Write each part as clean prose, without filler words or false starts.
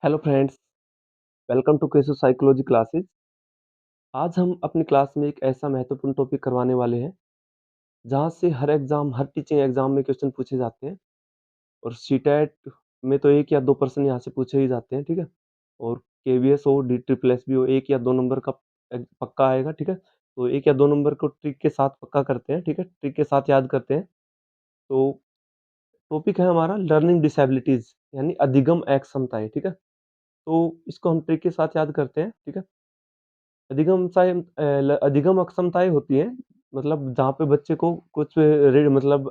Hello friends, welcome to केसु psychology classes. आज हम अपनी क्लास में एक ऐसा महत्वपूर्ण टॉपिक करवाने वाले हैं, जहाँ से हर टीचिंग एग्जाम में क्वेश्चन पूछे जाते हैं और सीटेट में तो 1 या 2 प्रश्न यहाँ से पूछे ही जाते हैं, ठीक है? और केवीएस हो, डी ट्रिपल एस भी हो, 1 या 2 नंबर का पक्का आएगा, ठीक है? तो 1 या 2 नंबर को ट्रिक के साथ पक्का करते हैं, ठीक है? ट्रिक के साथ याद करते हैं। तो टॉपिक है हमारा लर्निंग डिसेबिलिटीज़ यानी अधिगम अक्षमताएँ, ठीक है? तो इसको हम ट्रिक के साथ याद करते हैं, ठीक है? अधिगम अक्षमताएँ होती हैं, मतलब जहाँ पे बच्चे को कुछ मतलब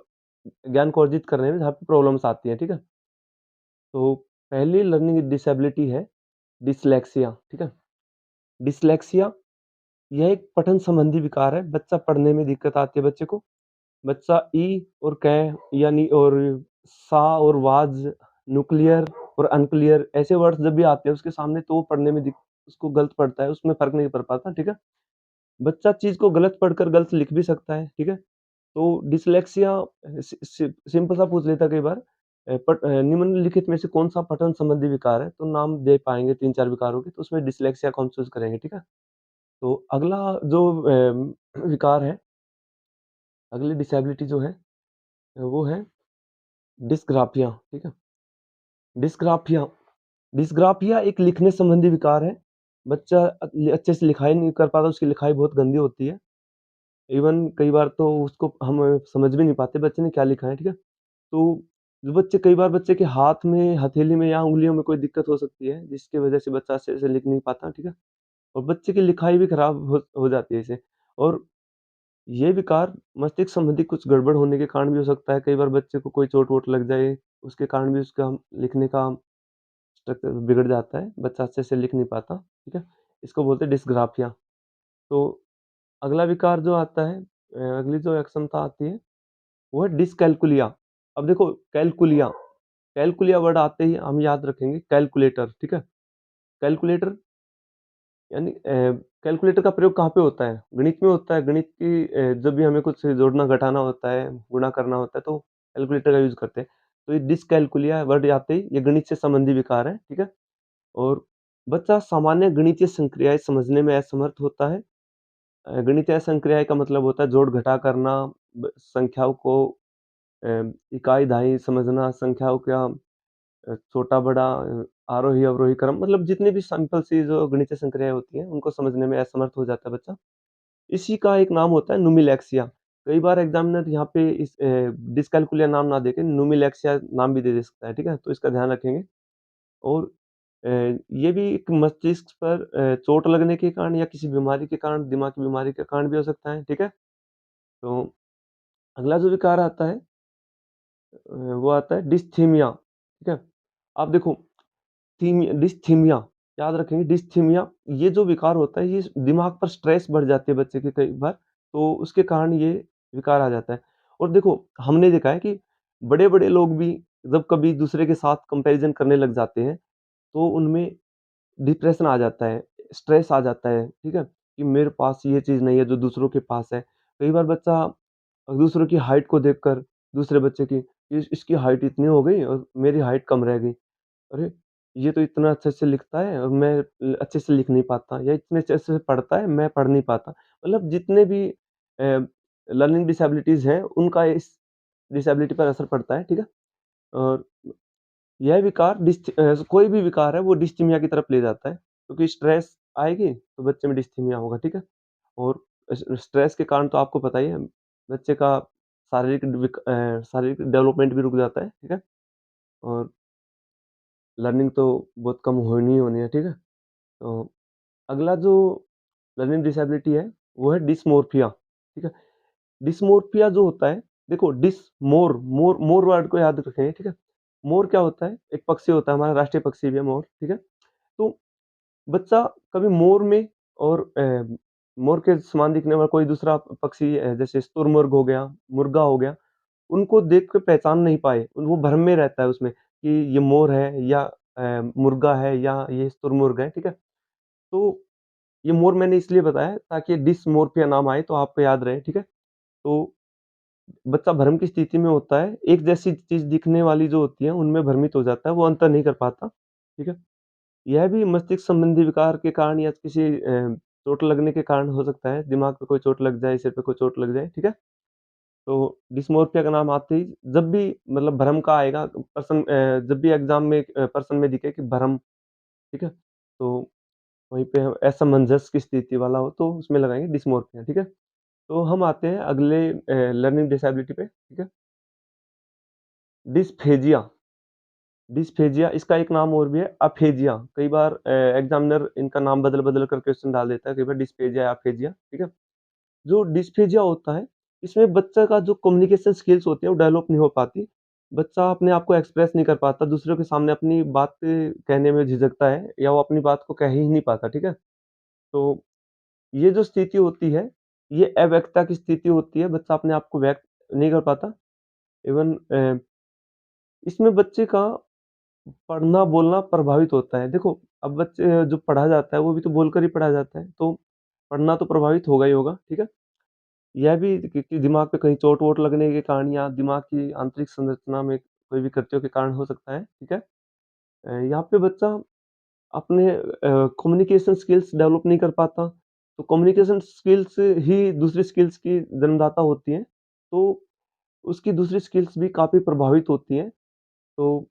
ज्ञान को अर्जित करने में जहाँ पे प्रॉब्लम्स आती हैं, ठीक है? तो पहली लर्निंग डिसेबिलिटी है डिस्लेक्सिया, ठीक है? डिस्लेक्सिया यह एक पठन संबंधी विकार है, बच्चा पढ़ने में दिक्कत आती है बच्चे को। बच्चा ई और कै यानी और सा और वाज, न्यूक्लियर और अनक्लियर ऐसे वर्ड्स जब भी आते हैं उसके सामने तो वो पढ़ने में दिक उसको गलत पढ़ता है, उसमें फ़र्क नहीं पड़ पाता, ठीक है? बच्चा चीज़ को गलत पढ़कर गलत लिख भी सकता है, ठीक है? तो डिस्लेक्सिया सिंपल सा पूछ लेता है कई बार निम्नलिखित में से कौन-सा पठन संबंधी विकार है? तो नाम दे पाएँगे 3-4 विकारों के, तो उसमें डिस्लेक्सिया को हम चूज़ करेंगे, ठीक है? तो अगला जो विकार है, अगली डिसेबिलिटी जो है, वो है डिस्ग्राफिया, ठीक है? डिस्ग्राफिया डिस्ग्राफिया एक लिखने संबंधी विकार है। बच्चा अच्छे से लिखाई नहीं कर पाता, उसकी लिखाई बहुत गंदी होती है। इवन कई बार तो उसको हम समझ भी नहीं पाते बच्चे ने क्या लिखा है, ठीक है? तो जो बच्चे कई बार बच्चे के हाथ में, हथेली में या उँगलियों में कोई दिक्कत हो सकती है, जिसकी वजह से बच्चा सही से लिख नहीं पाता, ठीक है? और बच्चे की लिखाई भी खराब हो जाती है इससे। और ये विकार मस्तिष्क संबंधी कुछ गड़बड़ होने के कारण भी हो सकता है। कई बार बच्चे को कोई चोट-वोट लग जाए, उसके कारण भी उसका लिखने का स्ट्रक्चर बिगड़ जाता है, बच्चा अच्छे से लिख नहीं पाता, ठीक है? इसको बोलते हैं डिस्ग्राफिया। तो अगला विकार जो आता है अगली जो अक्षमता आती है, वो है डिसकैल्कुलिया। अब देखो कैलकुलिया कैलकुलिया वर्ड आते ही हम याद रखेंगे कैलकुलेटर, ठीक है? कैलकुलेटर यानी कैलकुलेटर का प्रयोग कहाँ पे होता है? गणित में होता है। गणित की जब भी हमें कुछ जोड़ना-घटाना होता है, गुणा करना होता है, तो कैलकुलेटर का यूज़ करते हैं। तो ये डिसकैल्कुलिया वर्ड आते ही ये गणित से संबंधी विकार है, ठीक है? और बच्चा सामान्य गणितीय संक्रियाएँ समझने में असमर्थ होता है। गणितीय संक्रियाएँ का मतलब होता है जोड़-घटा करना, संख्याओं को इकाई-दहाई समझना, संख्याओं का छोटा-बड़ा आरोही-अवरोही क्रम मतलब जितनी भी सिंपल सी जो गणितीय संक्रियाएँ होती हैं, उनको समझने में असमर्थ हो जाता है बच्चा। इसी का एक नाम होता है न्यूमिलैक्सिया। कई बार एग्ज़ामिनर यहाँ पे डिसकैल्कुलिया नाम ना देके न्यूमिलैक्सिया नाम भी दे सकता है, ठीक है? तो इसका ध्यान रखेंगे। और अ, ये भी एक मस्तिष्क पर चोट लगने के कारण या किसी बीमारी के कारण, दिमाग की बीमारी के कारण भी हो सकता है, ठीक है? तो अगला जो विकार आता है वो आता है डिस्थीमिया, ठीक है? आप देखो डिस्थीमिया याद रखेंगे डिस्थीमिया ये जो विकार होता है ये दिमाग पर स्ट्रेस बढ़ जाती है बच्चे के कई बार, तो उसके कारण ये विकार आ जाता है। और देखो हमने देखा है कि बड़े-बड़े लोग भी जब कभी दूसरे के साथ कंपैरिज़न करने लग जाते हैं, तो उनमें डिप्रेशन आ जाता है, स्ट्रेस आ जाता है, ठीक है? कि मेरे पास ये चीज़ नहीं है जो दूसरों के पास है। कई बार बच्चा दूसरों की हाइट को देखकर दूसरे बच्चे की इसकी हाइट इतनी हो गई और मेरी हाइट कम रह गई। अरे! ये तो इतना अच्छे से लिखता है और मैं अच्छे से लिख नहीं पाता या इतने अच्छे से पढ़ता है, मैं पढ़ नहीं पाता। मतलब जितने भी लर्निंग डिसेबिलिटीज़ हैं, उनका इस डिसेबिलिटी पर असर पड़ता है, ठीक है? और यह विकार कोई भी विकार है वो डिस्थीमिया की तरफ ले जाता है, क्योंकि स्ट्रेस आएगी तो बच्चे में डिस्थीमिया होगा, ठीक है? और स्ट्रेस के कारण तो आपको पता ही है, बच्चे का शारीरिक डेवलपमेंट भी रुक जाता है, ठीक है? और लर्निंग तो बहुत कम होनी ही होनी है, ठीक है? तो अगला जो लर्निंग डिसेबिलिटी है, वो है डिस्मोर्फिया, ठीक है? डिस्मोर्फिया जो होता है, देखो मोर वर्ड को याद रखें, ठीक है? मोर क्या होता है? एक पक्षी होता है, हमारा राष्ट्रीय पक्षी भी है मोर, ठीक है? तो बच्चा कभी मोर में और मोर के समान दिखने वाला कोई दूसरा पक्षी जैसे शुतुरमुर्ग हो गया, मुर्गा हो गया, उनको देख के पहचान नहीं पाए, वो भ्रम में रहता है उसमें कि ये मोर है या मुर्गा है या ये शुतुरमुर्ग है, ठीक है? तो ये मोर मैंने इसलिए बताया ताकि डिसमोर्फिया नाम आए तो आपको याद रहे, ठीक है? तो बच्चा भ्रम की स्थिति में होता है, एक जैसी चीज़ दिखने वाली जो होती है, उनमें भ्रमित हो जाता है, वो अंतर नहीं कर पाता, ठीक है? यह भी मस्तिष्क संबंधी विकार के कारण या किसी चोट लगने के कारण हो सकता है, दिमाग पे कोई चोट लग जाए, सिर पे कोई चोट लग जाए, ठीक है? तो डिस्मोर्फिया का नाम आते ही जब भी मतलब भ्रम का आएगा जब भी एग्ज़ाम में पर्सन में दिखे कि भ्रम, ठीक है? तो वहीं पे हम असमंजस की स्थिति वाला हो तो उसमें लगाएँगे डिस्मोर्फिया, ठीक है? तो हम आते हैं अगले लर्निंग डिसेबिलिटी पे, ठीक है? डिस्फेजिया। डिस्फेजिया इसका एक नाम और भी है अफेजिया। कई बार एग्ज़ामिनर इनका नाम बदल-बदल कर क्वेश्चन डाल देता है, कई बार डिस्फेजिया या अफेजिया, ठीक है? जो डिस्फेजिया होता है, इसमें बच्चे का जो कम्युनिकेशन स्किल्स होती है, वो डेवलप नहीं हो पाती। बच्चा अपने आप को एक्सप्रेस नहीं कर पाता, दूसरों के सामने अपनी बात कहने में झिझकता है या वो अपनी बात को कह ही नहीं पाता, ठीक है? तो ये जो स्थिति होती है, ये अव्यक्तता की स्थिति होती है, बच्चा अपने आप को व्यक्त नहीं कर पाता। इवन इसमें बच्चे का पढ़ना-बोलना प्रभावित होता है। देखो, अब बच्चे जो पढ़ा जाता है, वो भी तो बोलकर ही पढ़ा जाता है, तो पढ़ना तो प्रभावित होगा ही होगा, ठीक है? यह भी कि दिमाग पे कहीं चोट-वोट लगने के कारण या दिमाग की आंतरिक संरचना में कोई विकृतियों के कारण हो सकता है, ठीक है? यहाँ पे बच्चा अपने कम्युनिकेशन स्किल्स डेवलप नहीं कर पाता, तो कम्युनिकेशन स्किल्स ही दूसरी स्किल्स की जन्मदाता होती हैं, तो उसकी दूसरी स्किल्स भी काफ़ी प्रभावित होती हैं। तो